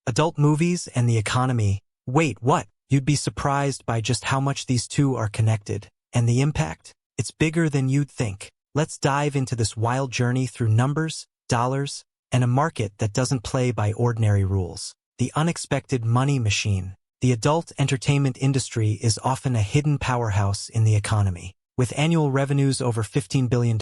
Adult movies and the economy. Wait, what? You'd be surprised by just how much these two are connected. And the impact? It's bigger than you'd think. Let's dive into this wild journey through numbers, dollars, and a market that doesn't play by ordinary rules. The unexpected money machine. The adult entertainment industry is often a hidden powerhouse in the economy. With annual revenues over $15 billion,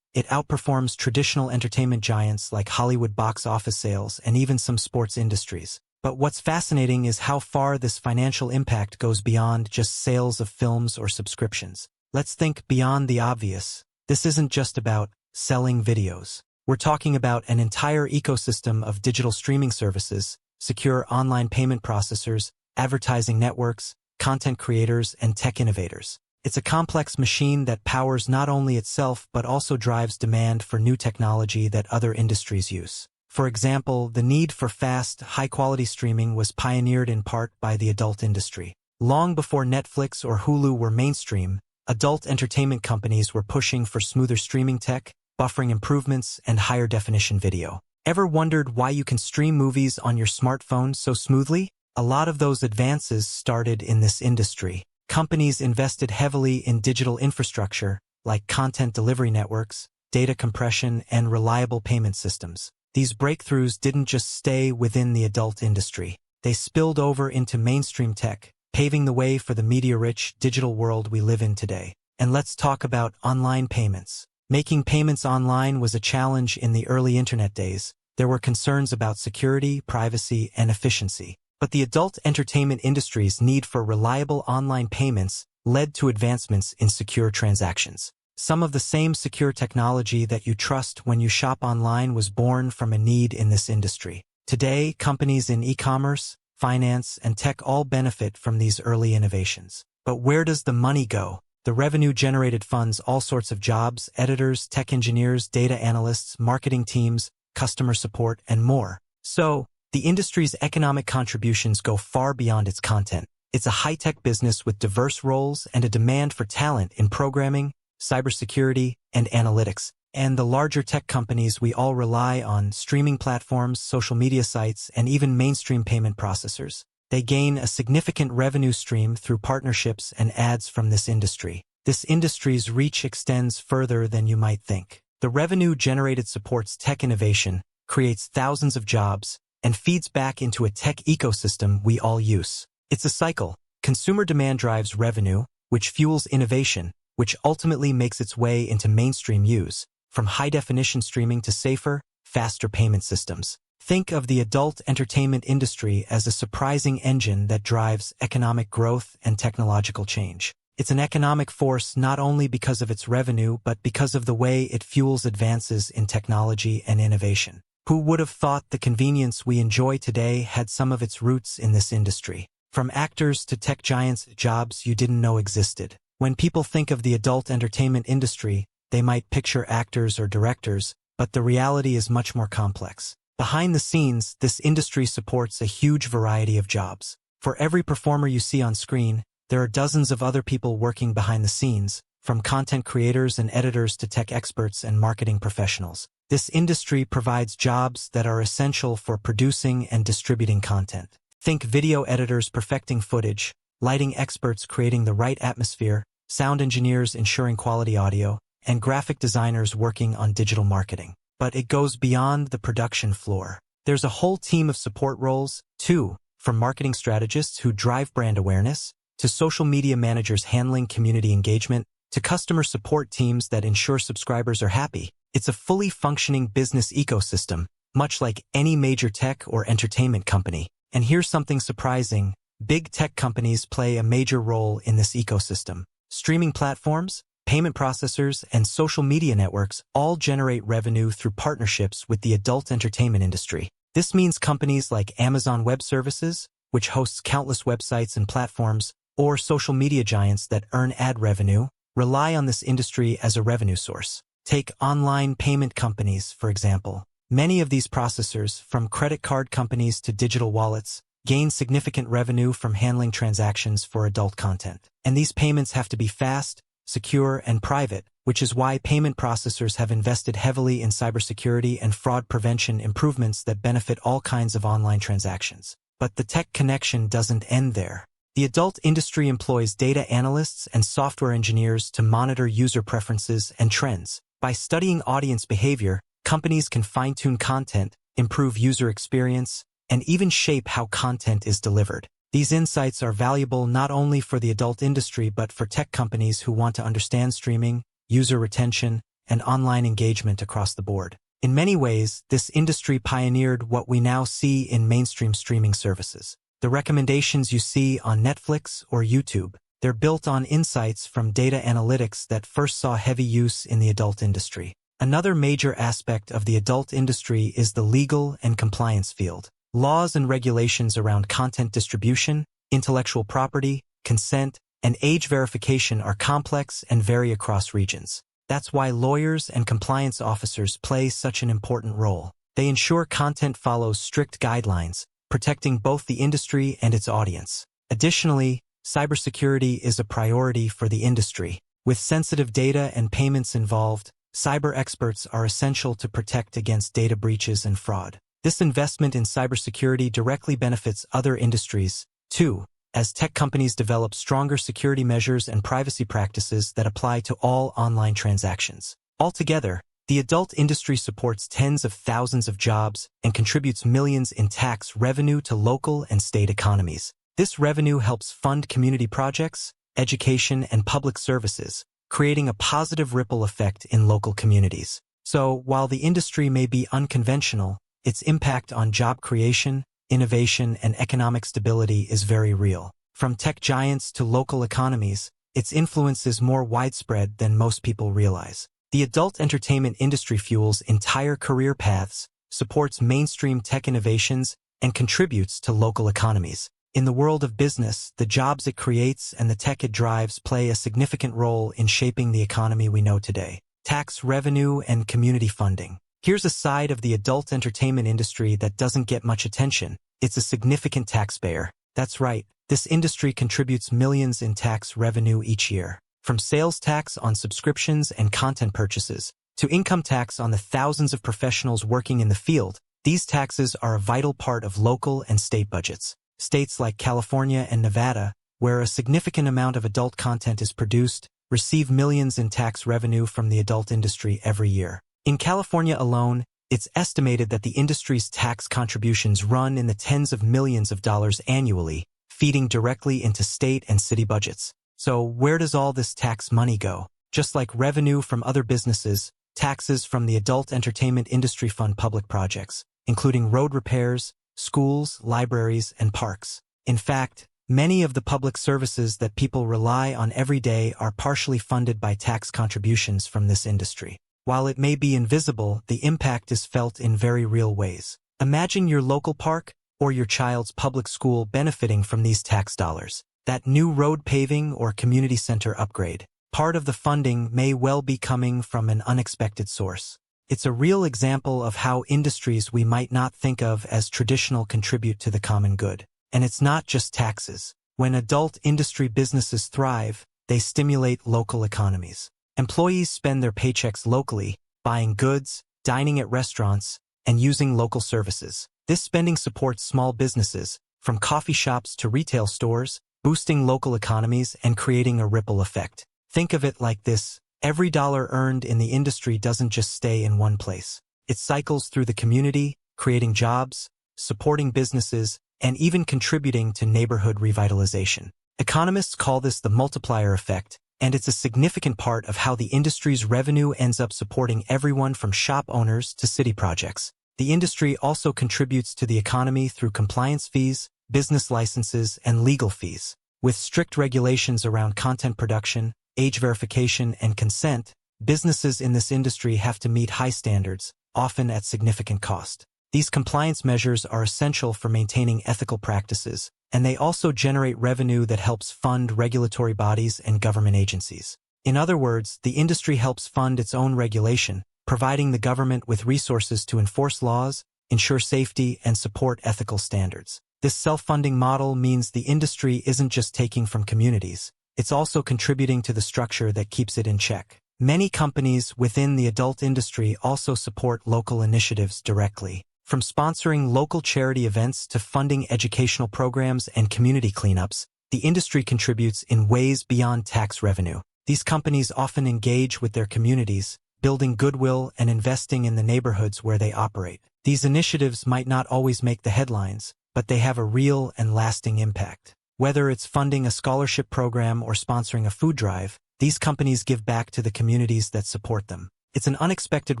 it outperforms traditional entertainment giants like Hollywood box office sales and even some sports industries. But what's fascinating is how far this financial impact goes beyond just sales of films or subscriptions. Let's think beyond the obvious. This isn't just about selling videos. We're talking about an entire ecosystem of digital streaming services, secure online payment processors, advertising networks, content creators, and tech innovators. It's a complex machine that powers not only itself but also drives demand for new technology that other industries use. For example, the need for fast, high-quality streaming was pioneered in part by the adult industry. Long before Netflix or Hulu were mainstream, adult entertainment companies were pushing for smoother streaming tech, buffering improvements, and higher-definition video. Ever wondered why you can stream movies on your smartphone so smoothly? A lot of those advances started in this industry. Companies invested heavily in digital infrastructure, like content delivery networks, data compression, and reliable payment systems. These breakthroughs didn't just stay within the adult industry. They spilled over into mainstream tech, paving the way for the media-rich digital world we live in today. And let's talk about online payments. Making payments online was a challenge in the early internet days. There were concerns about security, privacy, and efficiency. But the adult entertainment industry's need for reliable online payments led to advancements in secure transactions. Some of the same secure technology that you trust when you shop online was born from a need in this industry. Today, companies in e-commerce, finance, and tech all benefit from these early innovations. But where does the money go? The revenue generated funds all sorts of jobs: editors, tech engineers, data analysts, marketing teams, customer support, and more. So, the industry's economic contributions go far beyond its content. It's a high-tech business with diverse roles and a demand for talent in programming, cybersecurity, and analytics. And the larger tech companies we all rely on, streaming platforms, social media sites, and even mainstream payment processors. They gain a significant revenue stream through partnerships and ads from this industry. This industry's reach extends further than you might think. The revenue generated supports tech innovation, creates thousands of jobs, and feeds back into a tech ecosystem we all use. It's a cycle. Consumer demand drives revenue, which fuels innovation, which ultimately makes its way into mainstream use, from high-definition streaming to safer, faster payment systems. Think of the adult entertainment industry as a surprising engine that drives economic growth and technological change. It's an economic force not only because of its revenue but because of the way it fuels advances in technology and innovation. Who would have thought the convenience we enjoy today had some of its roots in this industry? From actors to tech giants, jobs you didn't know existed. When people think of the adult entertainment industry, they might picture actors or directors, but the reality is much more complex. Behind the scenes, this industry supports a huge variety of jobs. For every performer you see on screen, there are dozens of other people working behind the scenes, from content creators and editors to tech experts and marketing professionals. This industry provides jobs that are essential for producing and distributing content. Think video editors perfecting footage, lighting experts creating the right atmosphere, sound engineers ensuring quality audio, and graphic designers working on digital marketing. But it goes beyond the production floor. There's a whole team of support roles, too, from marketing strategists who drive brand awareness, to social media managers handling community engagement, to customer support teams that ensure subscribers are happy. It's a fully functioning business ecosystem, much like any major tech or entertainment company. And here's something surprising. Big tech companies play a major role in this ecosystem. Streaming platforms, payment processors, and social media networks all generate revenue through partnerships with the adult entertainment industry. This means companies like Amazon Web Services, which hosts countless websites and platforms, or social media giants that earn ad revenue, rely on this industry as a revenue source. Take online payment companies, for example. Many of these processors, from credit card companies to digital wallets, gain significant revenue from handling transactions for adult content. And these payments have to be fast, secure, and private, which is why payment processors have invested heavily in cybersecurity and fraud prevention improvements that benefit all kinds of online transactions. But the tech connection doesn't end there. The adult industry employs data analysts and software engineers to monitor user preferences and trends. By studying audience behavior, companies can fine-tune content, improve user experience, and even shape how content is delivered. These insights are valuable not only for the adult industry but for tech companies who want to understand streaming, user retention, and online engagement across the board. In many ways, this industry pioneered what we now see in mainstream streaming services. The recommendations you see on Netflix or YouTube, they're built on insights from data analytics that first saw heavy use in the adult industry. Another major aspect of the adult industry is the legal and compliance field. Laws and regulations around content distribution, intellectual property, consent, and age verification are complex and vary across regions. That's why lawyers and compliance officers play such an important role. They ensure content follows strict guidelines, protecting both the industry and its audience. Additionally, cybersecurity is a priority for the industry. With sensitive data and payments involved, cyber experts are essential to protect against data breaches and fraud. This investment in cybersecurity directly benefits other industries, too, as tech companies develop stronger security measures and privacy practices that apply to all online transactions. Altogether, the adult industry supports tens of thousands of jobs and contributes millions in tax revenue to local and state economies. This revenue helps fund community projects, education, and public services, creating a positive ripple effect in local communities. So, while the industry may be unconventional, its impact on job creation, innovation, and economic stability is very real. From tech giants to local economies, its influence is more widespread than most people realize. The adult entertainment industry fuels entire career paths, supports mainstream tech innovations, and contributes to local economies. In the world of business, the jobs it creates and the tech it drives play a significant role in shaping the economy we know today. Tax revenue and community funding. Here's a side of the adult entertainment industry that doesn't get much attention. It's a significant taxpayer. That's right, this industry contributes millions in tax revenue each year. From sales tax on subscriptions and content purchases, to income tax on the thousands of professionals working in the field, these taxes are a vital part of local and state budgets. States like California and Nevada, where a significant amount of adult content is produced, receive millions in tax revenue from the adult industry every year. In California alone, it's estimated that the industry's tax contributions run in the tens of millions of dollars annually, feeding directly into state and city budgets. So where does all this tax money go? Just like revenue from other businesses, taxes from the adult entertainment industry fund public projects, including road repairs, schools, libraries, and parks. In fact, many of the public services that people rely on every day are partially funded by tax contributions from this industry. While it may be invisible, the impact is felt in very real ways. Imagine your local park or your child's public school benefiting from these tax dollars. That new road paving or community center upgrade. Part of the funding may well be coming from an unexpected source. It's a real example of how industries we might not think of as traditional contribute to the common good. And it's not just taxes. When adult industry businesses thrive, they stimulate local economies. Employees spend their paychecks locally, buying goods, dining at restaurants, and using local services. This spending supports small businesses, from coffee shops to retail stores, boosting local economies and creating a ripple effect. Think of it like this: every dollar earned in the industry doesn't just stay in one place. It cycles through the community, creating jobs, supporting businesses, and even contributing to neighborhood revitalization. Economists call this the multiplier effect, and it's a significant part of how the industry's revenue ends up supporting everyone from shop owners to city projects. The industry also contributes to the economy through compliance fees, business licenses, and legal fees. With strict regulations around content production, age verification, and consent, businesses in this industry have to meet high standards, often at significant cost. These compliance measures are essential for maintaining ethical practices, and they also generate revenue that helps fund regulatory bodies and government agencies. In other words, the industry helps fund its own regulation, providing the government with resources to enforce laws, ensure safety, and support ethical standards. This self-funding model means the industry isn't just taking from communities, it's also contributing to the structure that keeps it in check. Many companies within the adult industry also support local initiatives directly. From sponsoring local charity events to funding educational programs and community cleanups, the industry contributes in ways beyond tax revenue. These companies often engage with their communities, building goodwill and investing in the neighborhoods where they operate. These initiatives might not always make the headlines, but they have a real and lasting impact. Whether it's funding a scholarship program or sponsoring a food drive, these companies give back to the communities that support them. It's an unexpected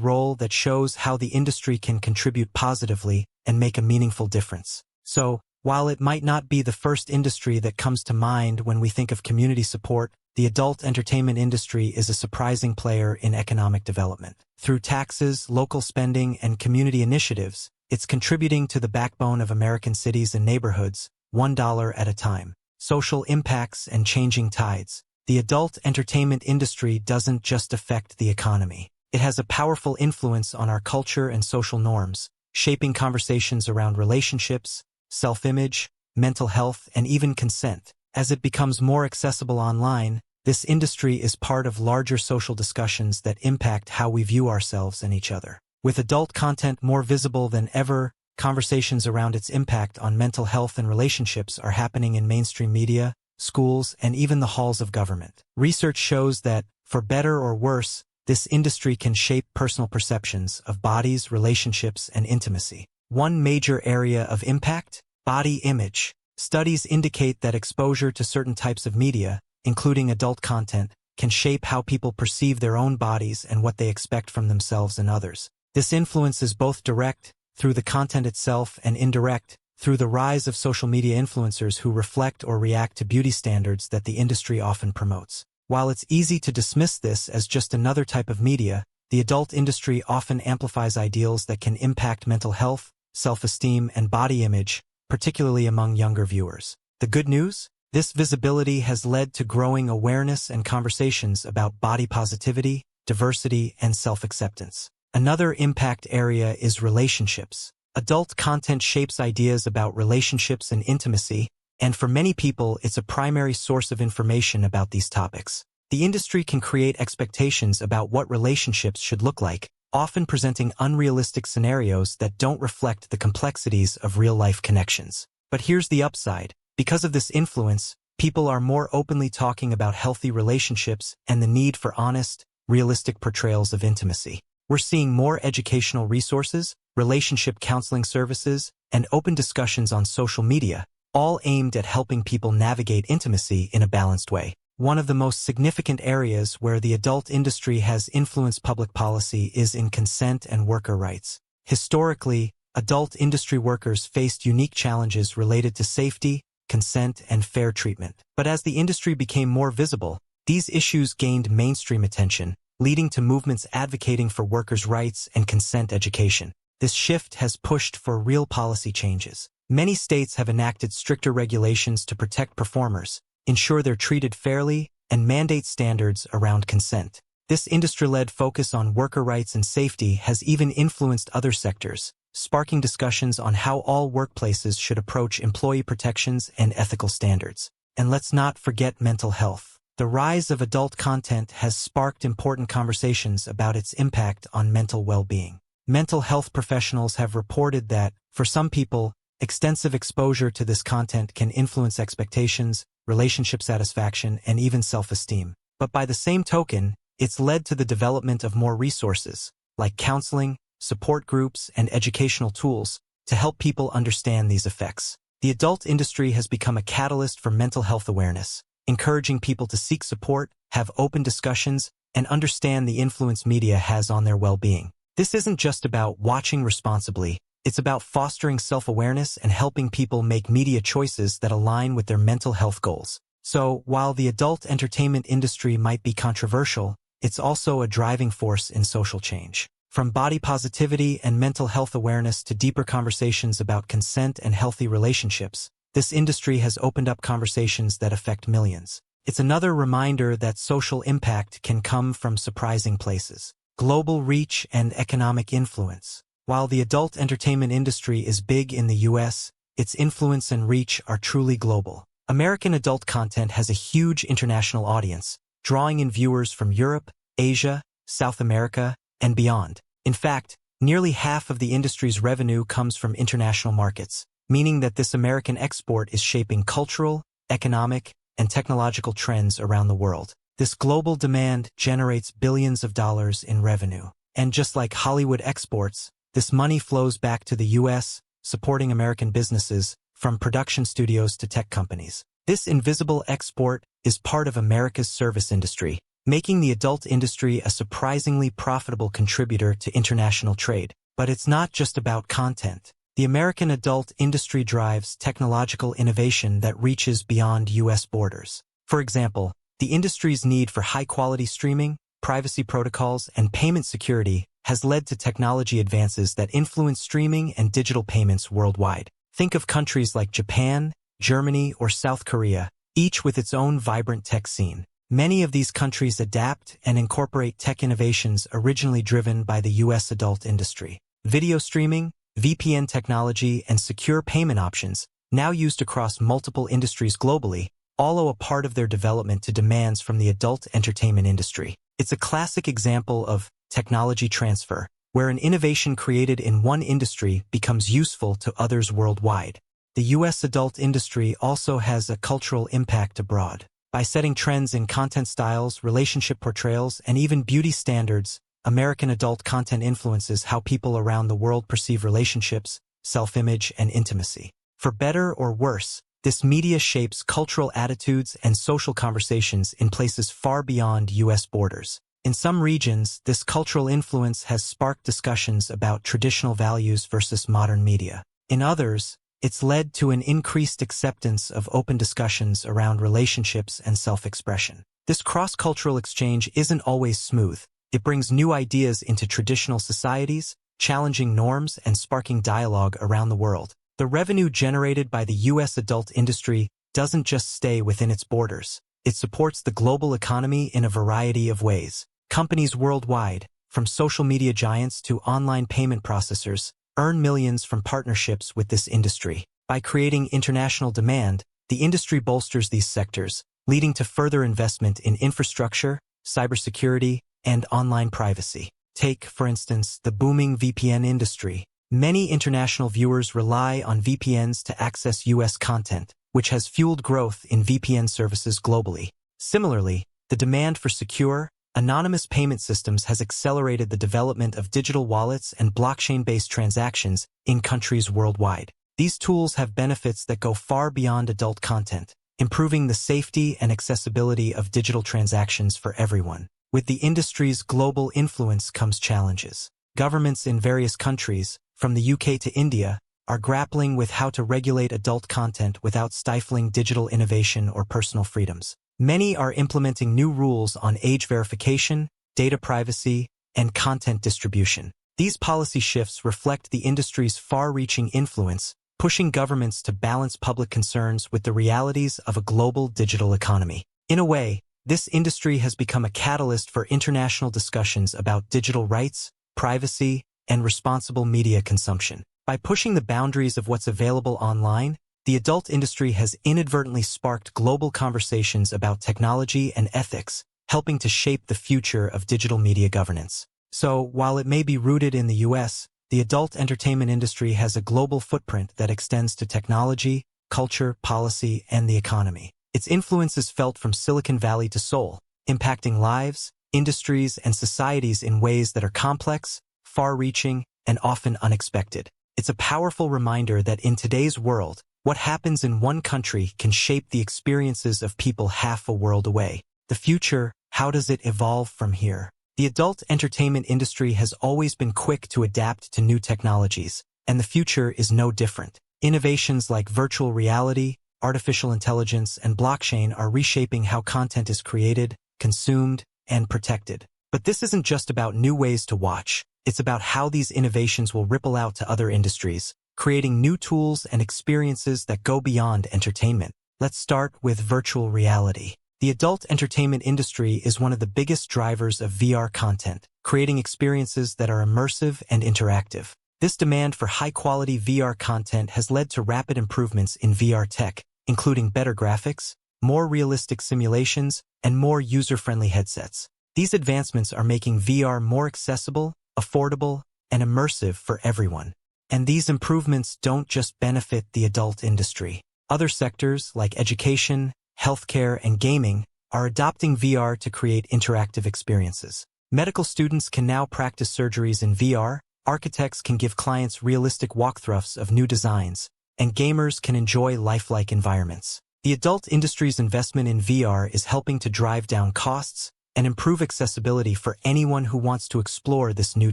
role that shows how the industry can contribute positively and make a meaningful difference. So, while it might not be the first industry that comes to mind when we think of community support, the adult entertainment industry is a surprising player in economic development. Through taxes, local spending, and community initiatives, it's contributing to the backbone of American cities and neighborhoods, $1 at a time. Social impacts and changing tides. The adult entertainment industry doesn't just affect the economy. It has a powerful influence on our culture and social norms, shaping conversations around relationships, self-image, mental health, and even consent. As it becomes more accessible online, this industry is part of larger social discussions that impact how we view ourselves and each other. With adult content more visible than ever, conversations around its impact on mental health and relationships are happening in mainstream media, schools, and even the halls of government. Research shows that, for better or worse, this industry can shape personal perceptions of bodies, relationships, and intimacy. One major area of impact? Body image. Studies indicate that exposure to certain types of media, including adult content, can shape how people perceive their own bodies and what they expect from themselves and others. This influence is both direct, through the content itself, and indirect, through the rise of social media influencers who reflect or react to beauty standards that the industry often promotes. While it's easy to dismiss this as just another type of media, the adult industry often amplifies ideals that can impact mental health, self-esteem, and body image, particularly among younger viewers. The good news? This visibility has led to growing awareness and conversations about body positivity, diversity, and self-acceptance. Another impact area is relationships. Adult content shapes ideas about relationships and intimacy, and for many people it's a primary source of information about these topics. The industry can create expectations about what relationships should look like, often presenting unrealistic scenarios that don't reflect the complexities of real-life connections. But here's the upside. Because of this influence, people are more openly talking about healthy relationships and the need for honest, realistic portrayals of intimacy. We're seeing more educational resources, relationship counseling services, and open discussions on social media, all aimed at helping people navigate intimacy in a balanced way. One of the most significant areas where the adult industry has influenced public policy is in consent and worker rights. Historically, adult industry workers faced unique challenges related to safety, consent, and fair treatment. But as the industry became more visible, these issues gained mainstream attention, leading to movements advocating for workers' rights and consent education. This shift has pushed for real policy changes. Many states have enacted stricter regulations to protect performers, ensure they're treated fairly, and mandate standards around consent. This industry-led focus on worker rights and safety has even influenced other sectors, sparking discussions on how all workplaces should approach employee protections and ethical standards. And let's not forget mental health. The rise of adult content has sparked important conversations about its impact on mental well-being. Mental health professionals have reported that, for some people, extensive exposure to this content can influence expectations, relationship satisfaction, and even self-esteem. But by the same token, it's led to the development of more resources, like counseling, support groups, and educational tools, to help people understand these effects. The adult industry has become a catalyst for mental health awareness, encouraging people to seek support, have open discussions, and understand the influence media has on their well-being. This isn't just about watching responsibly, it's about fostering self-awareness and helping people make media choices that align with their mental health goals. So, while the adult entertainment industry might be controversial, it's also a driving force in social change. From body positivity and mental health awareness to deeper conversations about consent and healthy relationships, this industry has opened up conversations that affect millions. It's another reminder that social impact can come from surprising places. Global reach and economic influence. While the adult entertainment industry is big in the US, its influence and reach are truly global. American adult content has a huge international audience, drawing in viewers from Europe, Asia, South America, and beyond. In fact, nearly half of the industry's revenue comes from international markets, meaning that this American export is shaping cultural, economic, and technological trends around the world. This global demand generates billions of dollars in revenue. And just like Hollywood exports, this money flows back to the U.S., supporting American businesses, from production studios to tech companies. This invisible export is part of America's service industry, making the adult industry a surprisingly profitable contributor to international trade. But it's not just about content. The American adult industry drives technological innovation that reaches beyond U.S. borders. For example, the industry's need for high-quality streaming, privacy protocols, and payment security has led to technology advances that influence streaming and digital payments worldwide. Think of countries like Japan, Germany, or South Korea, each with its own vibrant tech scene. Many of these countries adapt and incorporate tech innovations originally driven by the U.S. adult industry. Video streaming, VPN technology, and secure payment options, now used across multiple industries globally, all owe a part of their development to demands from the adult entertainment industry. It's a classic example of technology transfer, where an innovation created in one industry becomes useful to others worldwide. The U.S. adult industry also has a cultural impact abroad. By setting trends in content styles, relationship portrayals, and even beauty standards, American adult content influences how people around the world perceive relationships, self-image, and intimacy. For better or worse, this media shapes cultural attitudes and social conversations in places far beyond U.S. borders. In some regions, this cultural influence has sparked discussions about traditional values versus modern media. In others, it's led to an increased acceptance of open discussions around relationships and self-expression. This cross-cultural exchange isn't always smooth. It brings new ideas into traditional societies, challenging norms and sparking dialogue around the world. The revenue generated by the U.S. adult industry doesn't just stay within its borders. It supports the global economy in a variety of ways. Companies worldwide, from social media giants to online payment processors, earn millions from partnerships with this industry. By creating international demand, the industry bolsters these sectors, leading to further investment in infrastructure, cybersecurity, and online privacy. Take, for instance, the booming VPN industry. Many international viewers rely on VPNs to access U.S. content, which has fueled growth in VPN services globally. Similarly, the demand for secure, anonymous payment systems has accelerated the development of digital wallets and blockchain-based transactions in countries worldwide. These tools have benefits that go far beyond adult content, improving the safety and accessibility of digital transactions for everyone. With the industry's global influence comes challenges. Governments in various countries, from the UK to India, are grappling with how to regulate adult content without stifling digital innovation or personal freedoms. Many are implementing new rules on age verification, data privacy, and content distribution. These policy shifts reflect the industry's far-reaching influence, pushing governments to balance public concerns with the realities of a global digital economy. In a way, this industry has become a catalyst for international discussions about digital rights, privacy, and responsible media consumption. By pushing the boundaries of what's available online, the adult industry has inadvertently sparked global conversations about technology and ethics, helping to shape the future of digital media governance. So, while it may be rooted in the U.S., the adult entertainment industry has a global footprint that extends to technology, culture, policy, and the economy. Its influence is felt from Silicon Valley to Seoul, impacting lives, industries, and societies in ways that are complex, far-reaching, and often unexpected. It's a powerful reminder that in today's world, what happens in one country can shape the experiences of people half a world away. The future, how does it evolve from here? The adult entertainment industry has always been quick to adapt to new technologies, and the future is no different. Innovations like virtual reality, artificial intelligence, and blockchain are reshaping how content is created, consumed, and protected. But this isn't just about new ways to watch. It's about how these innovations will ripple out to other industries, creating new tools and experiences that go beyond entertainment. Let's start with virtual reality. The adult entertainment industry is one of the biggest drivers of VR content, creating experiences that are immersive and interactive. This demand for high-quality VR content has led to rapid improvements in VR tech, including better graphics, more realistic simulations, and more user-friendly headsets. These advancements are making VR more accessible, affordable, and immersive for everyone. And these improvements don't just benefit the adult industry. Other sectors like education, healthcare, and gaming are adopting VR to create interactive experiences. Medical students can now practice surgeries in VR, architects can give clients realistic walkthroughs of new designs, and gamers can enjoy lifelike environments. The adult industry's investment in VR is helping to drive down costs and improve accessibility for anyone who wants to explore this new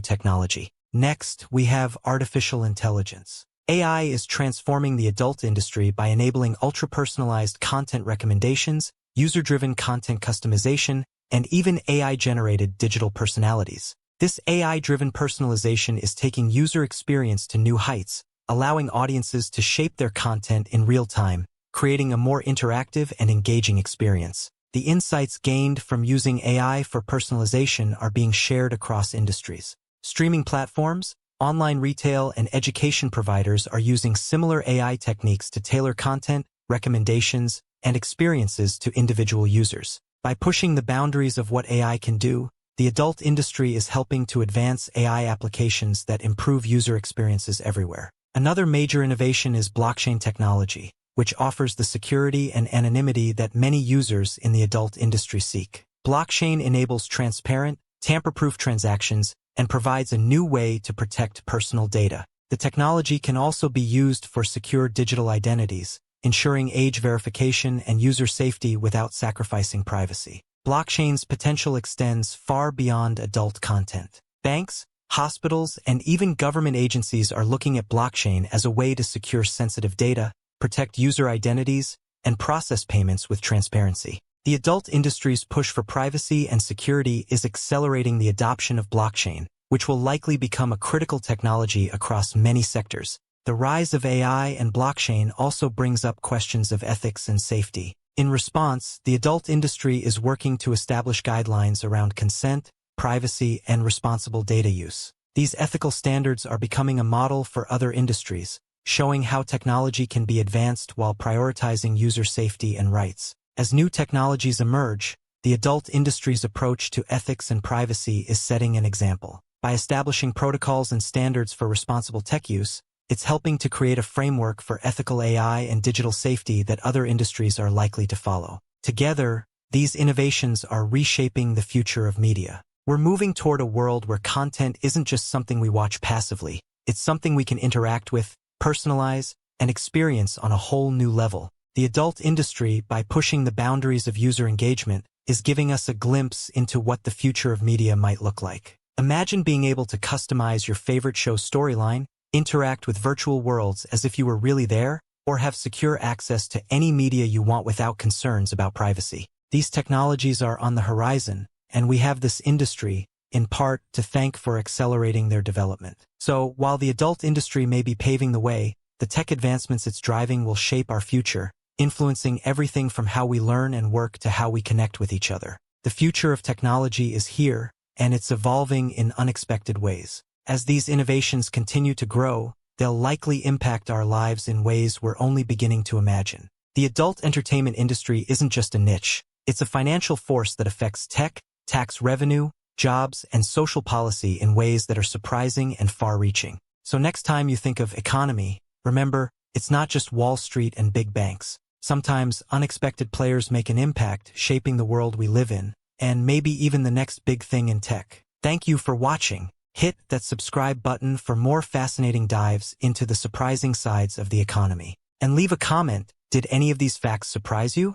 technology. Next, we have artificial intelligence. AI is transforming the adult industry by enabling ultra-personalized content recommendations, user-driven content customization, and even AI-generated digital personalities. This AI-driven personalization is taking user experience to new heights, allowing audiences to shape their content in real time, creating a more interactive and engaging experience. The insights gained from using AI for personalization are being shared across industries. Streaming platforms, online retail, and education providers are using similar AI techniques to tailor content, recommendations, and experiences to individual users. By pushing the boundaries of what AI can do, the adult industry is helping to advance AI applications that improve user experiences everywhere. Another major innovation is blockchain technology, which offers the security and anonymity that many users in the adult industry seek. Blockchain enables transparent, tamper-proof transactions and provides a new way to protect personal data. The technology can also be used for secure digital identities, ensuring age verification and user safety without sacrificing privacy. Blockchain's potential extends far beyond adult content. Banks, hospitals, and even government agencies are looking at blockchain as a way to secure sensitive data, protect user identities, and process payments with transparency. The adult industry's push for privacy and security is accelerating the adoption of blockchain, which will likely become a critical technology across many sectors. The rise of AI and blockchain also brings up questions of ethics and safety. In response, the adult industry is working to establish guidelines around consent, privacy, and responsible data use. These ethical standards are becoming a model for other industries, showing how technology can be advanced while prioritizing user safety and rights. As new technologies emerge, the adult industry's approach to ethics and privacy is setting an example. By establishing protocols and standards for responsible tech use, it's helping to create a framework for ethical AI and digital safety that other industries are likely to follow. Together, these innovations are reshaping the future of media. We're moving toward a world where content isn't just something we watch passively, it's something we can interact with, personalize, and experience on a whole new level. The adult industry, by pushing the boundaries of user engagement, is giving us a glimpse into what the future of media might look like. Imagine being able to customize your favorite show's storyline, interact with virtual worlds as if you were really there, or have secure access to any media you want without concerns about privacy. These technologies are on the horizon, and we have this industry, in part, to thank for accelerating their development. So, while the adult industry may be paving the way, the tech advancements it's driving will shape our future, influencing everything from how we learn and work to how we connect with each other. The future of technology is here, and it's evolving in unexpected ways. As these innovations continue to grow, they'll likely impact our lives in ways we're only beginning to imagine. The adult entertainment industry isn't just a niche, it's a financial force that affects tech, tax revenue, jobs, and social policy in ways that are surprising and far-reaching. So next time you think of economy, remember, it's not just Wall Street and big banks. Sometimes unexpected players make an impact, shaping the world we live in, and maybe even the next big thing in tech. Thank you for watching. Hit that subscribe button for more fascinating dives into the surprising sides of the economy. And leave a comment, did any of these facts surprise you?